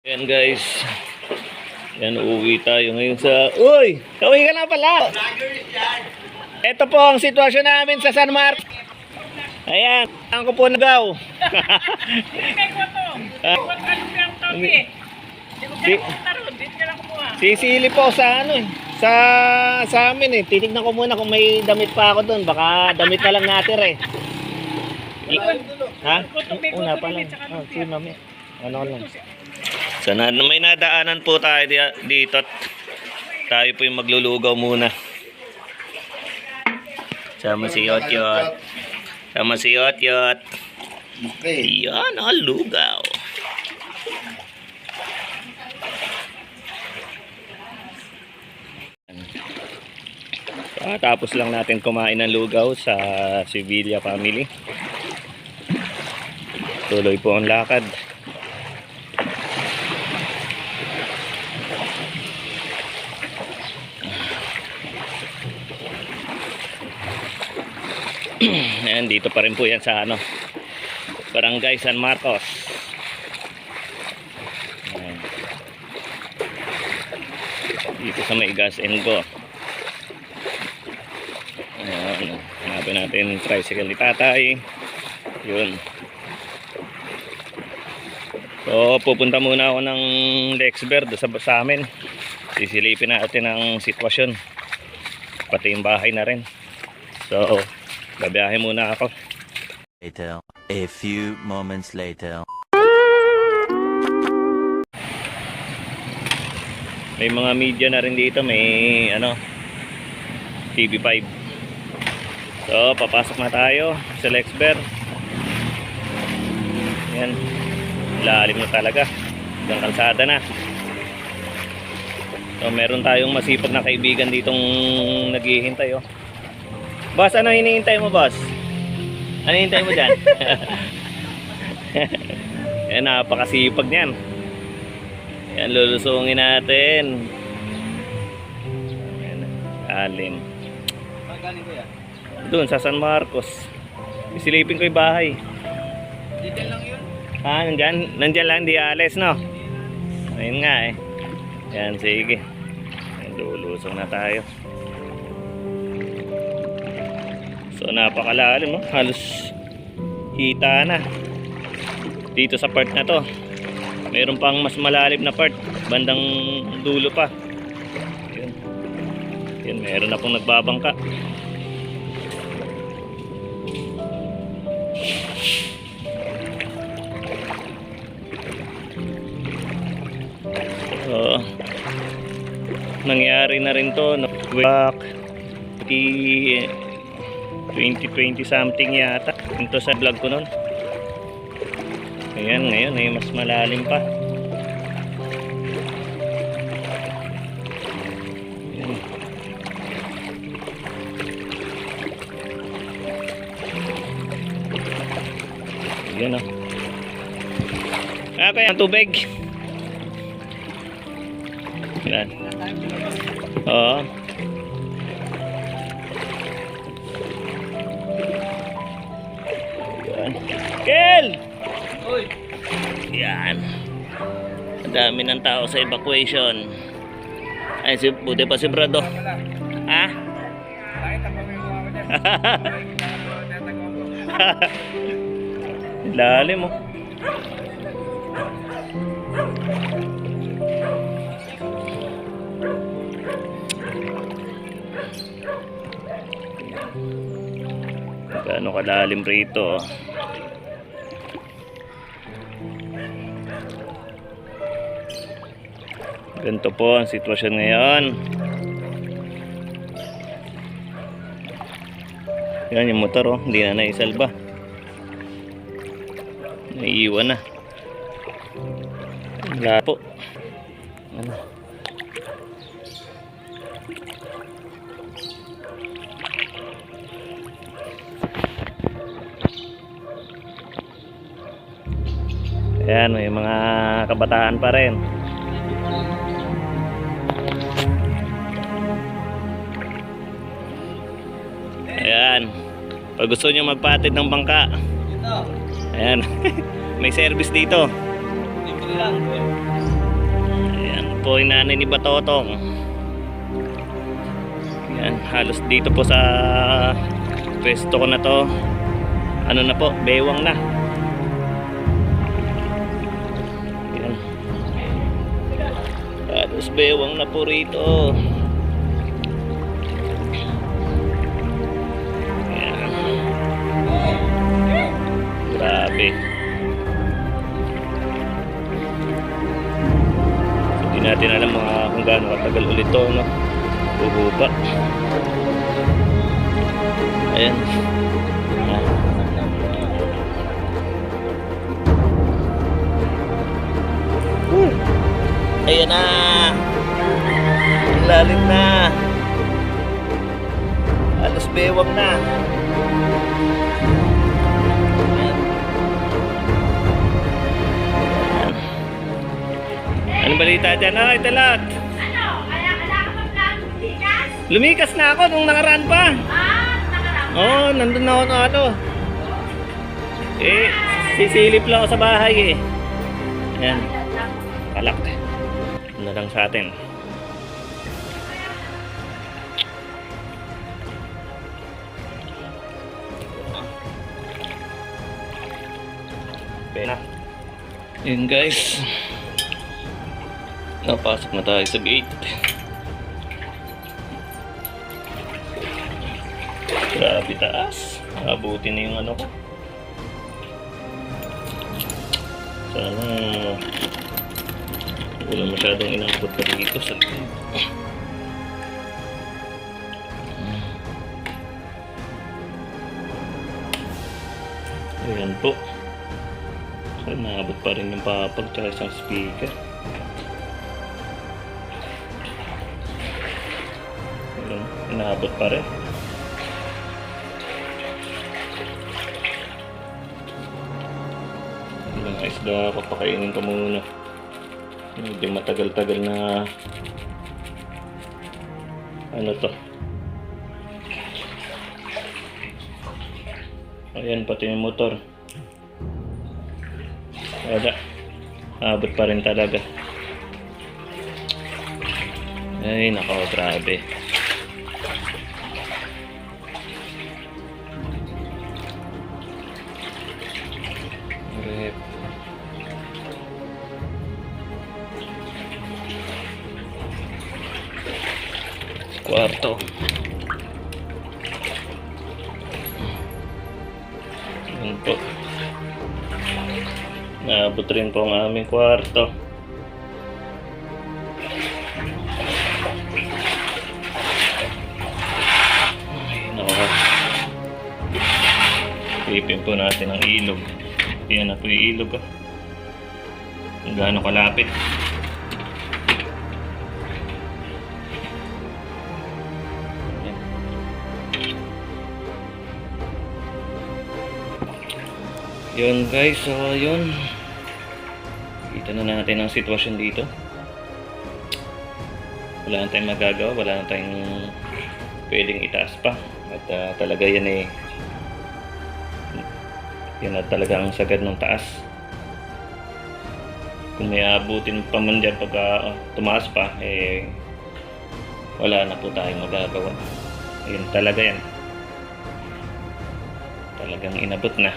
Yan guys. Yan, uuwi tayo ngayon sa... Uy! Kauwi ka na pala! Ito po ang sitwasyon namin sa San Marcos. Ayan, ang ko po nagaw. Sisili po sa ano eh. Sa amin eh. Titignan ko muna kung may damit pa ako doon. Baka damit na lang natin eh. Ha? Una pa lang. Sige mami. Ano lang. Sana may nadaanan po tayo dito at tayo po yung maglulugaw muna. Sama si Yotyot. Sama si Yotyot. Okay. Yan ang lugaw. Tapos lang natin kumain ng lugaw sa Sevilla family. Tuloy po ang lakad. Ayan, dito pa rin po yan sa ano, Barangay San Marcos. Ayan. Dito sa may gas and go. Ayan, hanapin natin tricycle ni tatay. Yun. So pupunta muna ako ng Lexberg sa amin. Sisilipin natin ang sitwasyon, pati yung bahay na rin. So babiyahe muna ako. Later, a few moments later. May mga media na rin dito, may ano, TV5. So papasok na tayo sa Lexberg. Yan, lalim na talaga, hanggang kalsada na. So meron tayong masipag na kaibigan ditong naghihintay oh. Boss, ano hinihintay mo, boss? Ano hinihintay mo dyan? Yan, napakasipag niyan. Yan, lulusungin natin. Yan, alim. Magaling ko yan? Doon, sa San Marcos. Isilipin ko yung bahay. Dito lang yun? Nandyan lang, di alis, no? Ayun nga, eh. Yan, sige. Yan, lulusong na tayo. So napakalalim, oh. Halos kita na dito sa part na to. Mayroon pang mas malalim na part bandang dulo pa. Yun. Yun, mayroon na pong nagbabangka. So nangyari na rin to no? Back 2020 something yata ito sa vlog ko nun. Ayan, ngayon ay mas malalim pa. Ayan. Ayan o. Kaya ang tubig. Ayan. Oo. Kel! Uy! Yan. Ang dami ng tao sa evacuation. Ay, buti pa si Brado. Ha? Bakit ang pamilya mo dyan? Lalim mo. Gaano kalalim rito. Ganito po ang sitwasyon ngayon. Yan yung motor oh, hindi na naisalba. Naiiwan na. Wala po. Ano? Ayan, may mga kabataan pa rin. Ayan, pag gusto nyo magpatid ng bangka, Ito. ayan, may service dito. Libre lang. po yung nanay ni Batotong. Yan, halos dito po sa pwesto ko na to. Ano na po, bewang na. Yan. Halos bewang na po rito. Yan. Grabe. Hindi natin alam kung gaano katagal ulit to, no? Bububa. Ayan. Ayan na. Ang lalim na. Halos bewang na. Ayan. Anong balita dyan? Ay, talat. Ano? Kaya ka mag-vlog lumikas? Lumikas na ako nung nakaraan pa. Nakaraan. Oo, nandun na ako na ano. Eh, sisilip lang ako sa bahay eh. Ayan, palak. Ano lang sa atin. Pena. Yun guys. Napasok na tayo sa gate. Grabe taas. Abuti na yung ano ko. Sana wala masyadong inabot pa dito sa likod. Ayan po. So, naabot pa rin yung papag tsaka isang speaker. Ayan, inaabot pa rin. Ilang isda, papakainin ko muna. Medyo matagal-tagal na ano to. Ayan, pati yung motor. Wala. Abot pa rin talaga. Ay, nako, grabe. Rep. Kwarto. Ayan po. Naabot rin po ang aming kwarto. Ay, nako. Ipin po natin ang ilog. Yan na po yung ilog. Kung gaano kalapit. Yun guys, so yun. Kita na natin ang sitwasyon dito. Wala na tayong magagawa, wala na tayong pwedeng itaas pa. At talaga yan eh, yan na talaga ang sagad ng taas. Kung may abutin pa man dyan pagka tumaas pa, eh wala na po tayong magagawa. Yun talaga yan. Talagang inabot na.